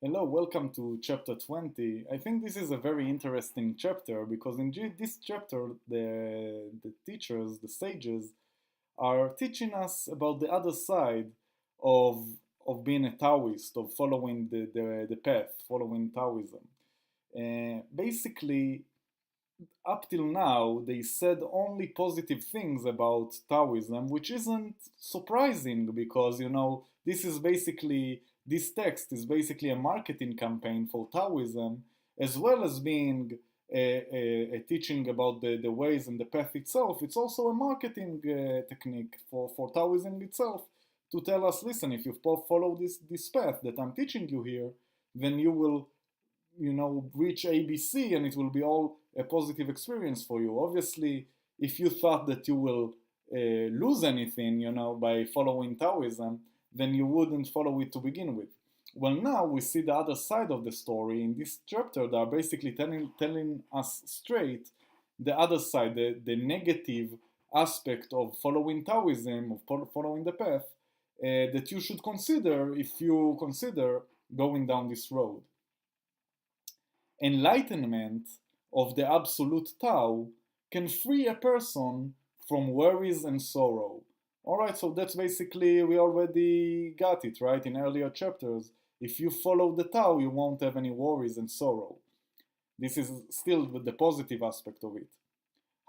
Hello, welcome to chapter 20. I think this is a very interesting chapter because in this chapter, the teachers, the sages, are teaching us about the other side of, of being a Taoist, of following the path, following Taoism. Basically, up till now, they said only positive things about Taoism, which isn't surprising because, this text is basically a marketing campaign for Taoism, as well as being a teaching about the ways and the path itself. It's also a marketing technique for Taoism itself to tell us, listen, if you follow this path that I'm teaching you here, then you will reach ABC and it will be all a positive experience for you. Obviously, if you thought that you will lose anything, by following Taoism, then you wouldn't follow it to begin with. Well, now we see the other side of the story. In this chapter, they are basically telling us straight the other side, the negative aspect of following Taoism, of following the path, that you should consider if you consider going down this road. Enlightenment of the absolute Tao can free a person from worries and sorrow. Alright, so that's basically, we already got it, right, in earlier chapters. If you follow the Tao, you won't have any worries and sorrow. This is still the positive aspect of it.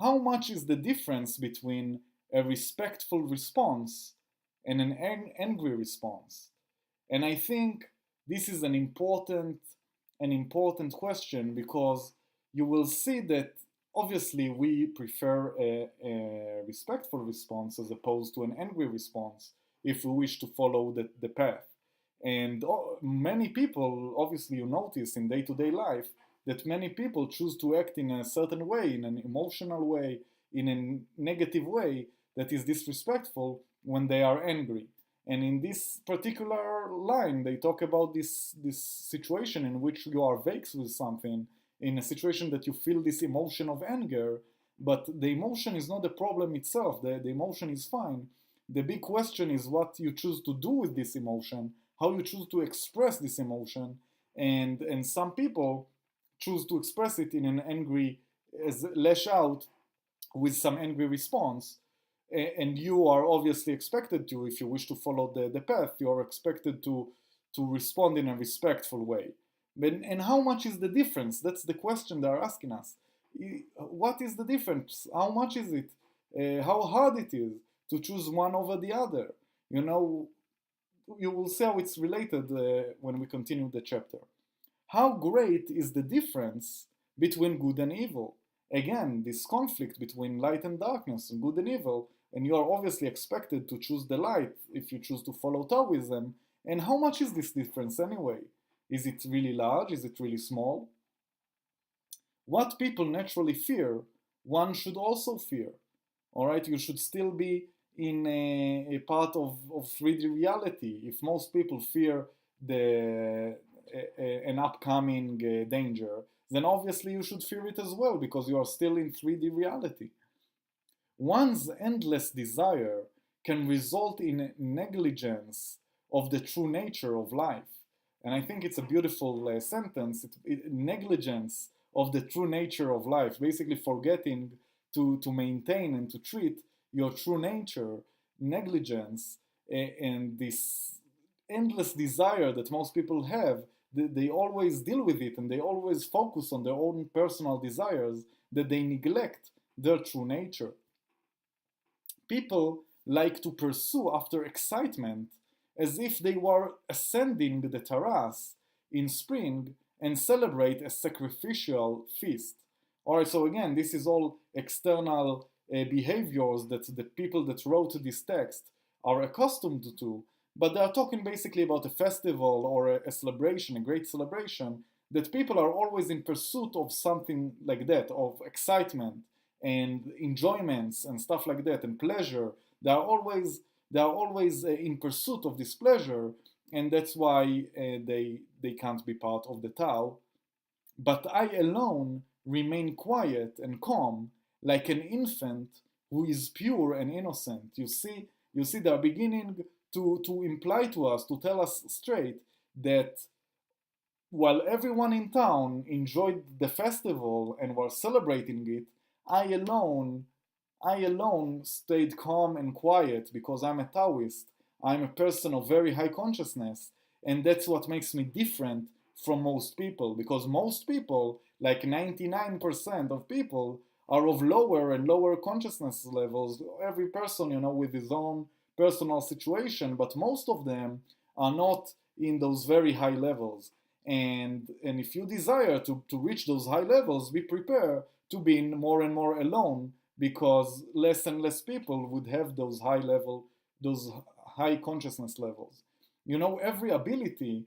How much is the difference between a respectful response and an angry response? And I think this is an important question because you will see that obviously we prefer a respectful response as opposed to an angry response if we wish to follow the path. And many people, obviously, you notice in day to day life that many people choose to act in a certain way, in an emotional way, in a negative way that is disrespectful when they are angry. And in this particular line, they talk about this situation in which you are vexed with something, in a situation that you feel this emotion of anger, but the emotion is not the problem itself. The emotion is fine. The big question is what you choose to do with this emotion, how you choose to express this emotion, and some people choose to express it in an angry, as lash out with some angry response, and you are obviously expected to, if you wish to follow the path, you are expected to respond in a respectful way. And how much is the difference? That's the question they are asking us. What is the difference? How much is it? How hard it is to choose one over the other? You know, you will see how it's related when we continue the chapter. How great is the difference between good and evil? Again, this conflict between light and darkness and good and evil, and you are obviously expected to choose the light if you choose to follow Taoism. And how much is this difference anyway? Is it really large? Is it really small? What people naturally fear, one should also fear. All right, you should still be in a part of 3D reality. If most people fear an upcoming danger, then obviously you should fear it as well because you are still in 3D reality. One's endless desire can result in negligence of the true nature of life. And I think it's a beautiful sentence, negligence of the true nature of life, basically forgetting to maintain and to treat your true nature, negligence, and this endless desire that most people have, they always deal with it and they always focus on their own personal desires, that they neglect their true nature. People like to pursue after excitement as if they were ascending the terrace in spring and celebrate a sacrificial feast. Alright, so again, this is all external behaviors that the people that wrote this text are accustomed to, but they are talking basically about a festival or a celebration, a great celebration, that people are always in pursuit of something like that, of excitement and enjoyments and stuff like that, and pleasure. They are always in pursuit of this pleasure, and that's why they can't be part of the Tao. But I alone remain quiet and calm, like an infant who is pure and innocent. You see, they are beginning to imply to us, to tell us straight that while everyone in town enjoyed the festival and were celebrating it, I alone, I alone stayed calm and quiet because I'm a Taoist. I'm a person of very high consciousness, and that's what makes me different from most people, because most people, like 99% of people, are of lower and lower consciousness levels. Every person, with his own personal situation, but most of them are not in those very high levels. And if you desire to reach those high levels, be prepared to be more and more alone, because less and less people would have those high consciousness levels. Every ability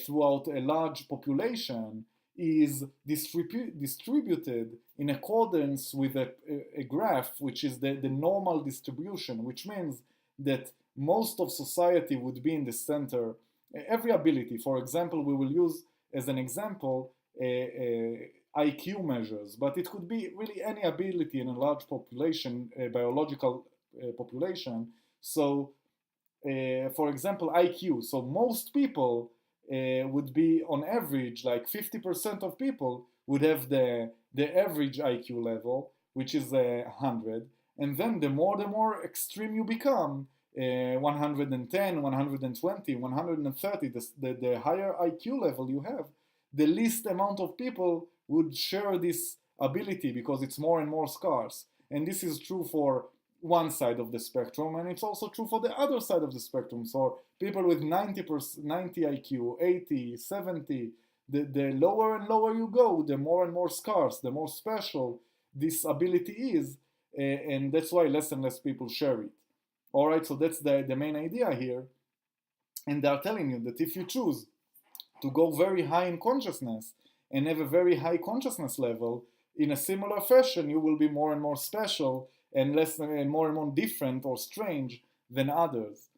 throughout a large population is distributed in accordance with a graph, which is the normal distribution, which means that most of society would be in the center. Every ability, for example, we will use as an example IQ measures, but it could be really any ability in a large population, biological population. So, for example, IQ. So most people would be on average, like 50% of people would have the average IQ level, which is 100. And then the more extreme you become, 110, 120, 130, the higher IQ level you have, the least amount of people would share this ability because it's more and more scarce. And this is true for one side of the spectrum, and it's also true for the other side of the spectrum. So people with 90 IQ, 80, 70, the lower and lower you go, the more and more scarce, the more special this ability is, and that's why less and less people share it. All right, so that's the main idea here. And they are telling you that if you choose to go very high in consciousness and have a very high consciousness level, in a similar fashion, you will be more and more special and less and more different or strange than others.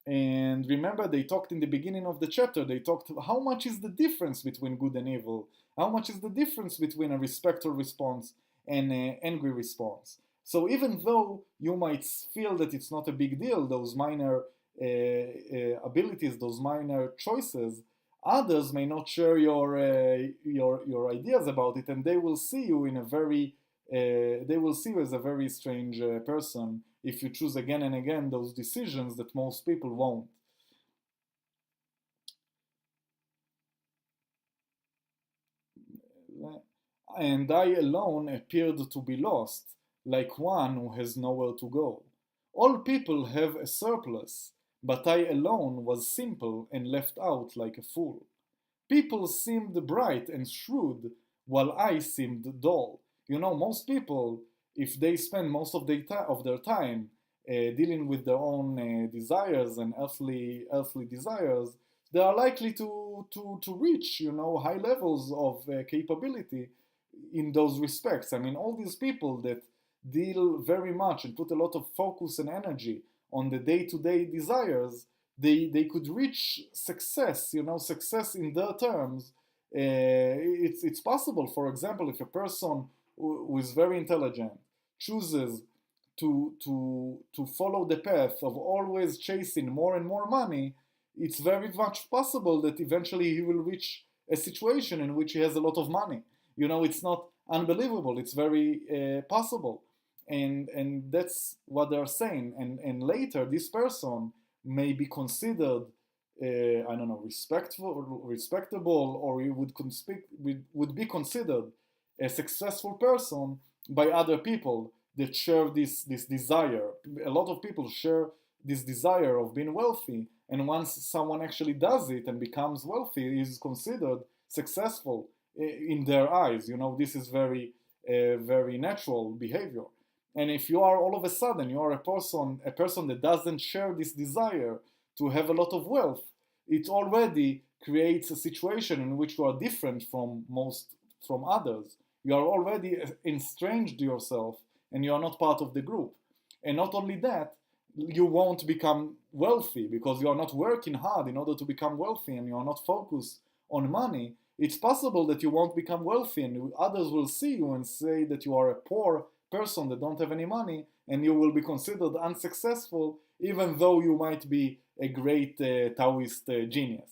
And remember, they talked in the beginning of the chapter, they talked how much is the difference between good and evil, how much is the difference between a respectful response and an angry response. So even though you might feel that it's not a big deal, those minor abilities, those minor choices, others may not share your ideas about it, and they will see you in a very they will see you as a very strange person if you choose again and again those decisions that most people won't. And I alone appeared to be lost, like one who has nowhere to go. All people have a surplus, but I alone was simple and left out like a fool. People seemed bright and shrewd, while I seemed dull. Most people, if they spend most of their time dealing with their own desires and earthly desires, they are likely to reach, high levels of capability in those respects. I mean, all these people that deal very much and put a lot of focus and energy on the day-to-day desires, they could reach success, success in their terms. It's possible, for example, if a person who is very intelligent chooses to follow the path of always chasing more and more money, it's very much possible that eventually he will reach a situation in which he has a lot of money. It's not unbelievable, it's very possible. And that's what they're saying. And later, this person may be considered, I don't know, respectable, or he would be considered a successful person by other people that share this desire. A lot of people share this desire of being wealthy, and once someone actually does it and becomes wealthy, is considered successful in their eyes. This is very natural behavior. And if you are all of a sudden you are a person that doesn't share this desire to have a lot of wealth, it already creates a situation in which you are different from others. You are already estranged yourself, and you are not part of the group. And not only that, you won't become wealthy because you are not working hard in order to become wealthy, and you are not focused on money. It's possible that you won't become wealthy, and others will see you and say that you are a poor person that don't have any money, and you will be considered unsuccessful even though you might be a great Taoist genius.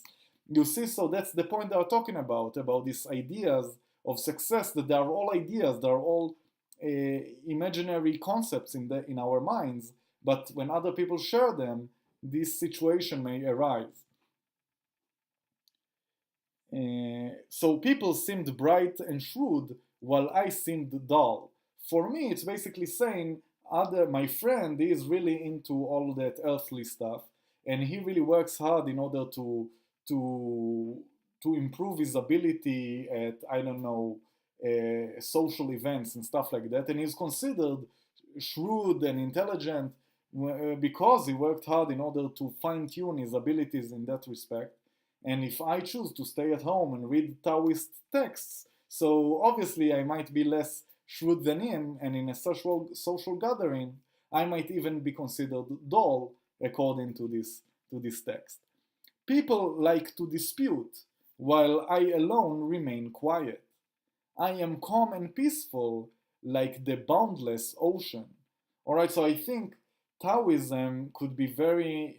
You see, so that's the point they are talking about these ideas of success, that they are all ideas, they are all imaginary concepts in our minds, but when other people share them, this situation may arise. So people seemed bright and shrewd while I seemed dull. For me, it's basically saying my friend is really into all that earthly stuff, and he really works hard in order to to improve his ability at, I don't know, social events and stuff like that, and he's considered shrewd and intelligent because he worked hard in order to fine tune his abilities in that respect. And if I choose to stay at home and read Taoist texts, so obviously I might be less shrewd than him, and in a social gathering, I might even be considered dull according to this text. People like to dispute, while I alone remain quiet. I am calm and peaceful like the boundless ocean. All right, so I think Taoism could be very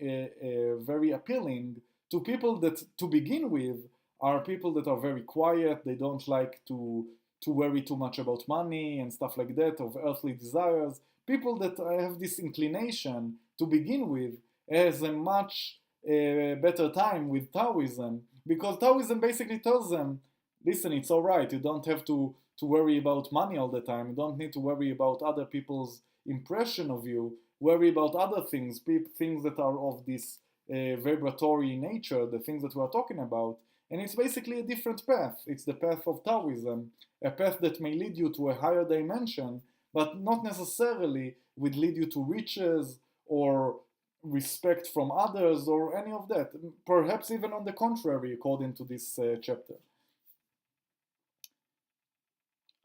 appealing to people that, to begin with, are people that are very quiet. They don't like to worry too much about money and stuff like that, of earthly desires. People that have this inclination to begin with has a much better time with Taoism, because Taoism basically tells them, listen, it's all right. You don't have to worry about money all the time. You don't need to worry about other people's impression of you. Worry about other things, things that are of this vibratory nature, the things that we are talking about. And it's basically a different path. It's the path of Taoism, a path that may lead you to a higher dimension, but not necessarily would lead you to riches or respect from others or any of that. Perhaps even on the contrary, according to this chapter.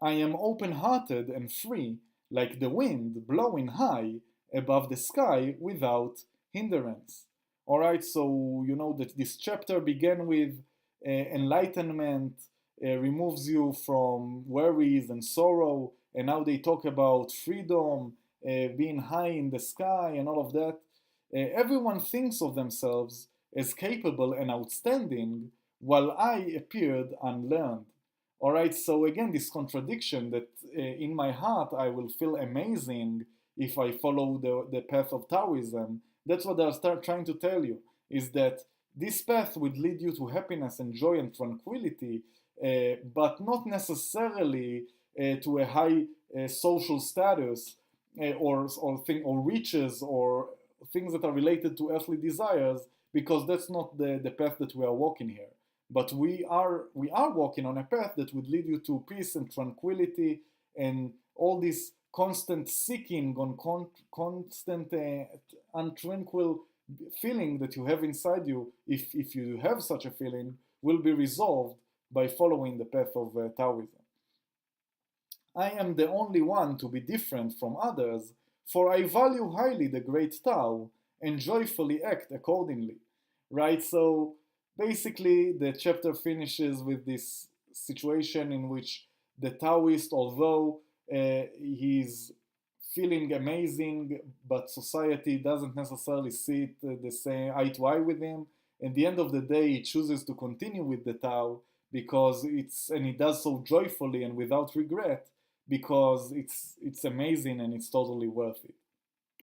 I am open hearted and free, like the wind blowing high above the sky without hindrance. Alright, so you know that this chapter began with enlightenment, removes you from worries and sorrow, and now they talk about freedom, being high in the sky, and all of that. Everyone thinks of themselves as capable and outstanding, while I appeared unlearned. All right, so again, this contradiction that in my heart I will feel amazing if I follow the path of Taoism. That's what I'll start trying to tell you, is that this path would lead you to happiness and joy and tranquility, but not necessarily to a high social status or riches or things that are related to earthly desires, because that's not the path that we are walking here. But we are walking on a path that would lead you to peace and tranquility, and all this constant seeking on constant untranquil feeling that you have inside you, if you have such a feeling, will be resolved by following the path of Taoism. I am the only one to be different from others, for I value highly the great Tao and joyfully act accordingly. Right? So basically, the chapter finishes with this situation in which the Taoist, although he's feeling amazing, but society doesn't necessarily see it the same eye to eye with him. At the end of the day, he chooses to continue with the Tao because and he does so joyfully and without regret, because it's amazing and it's totally worth it.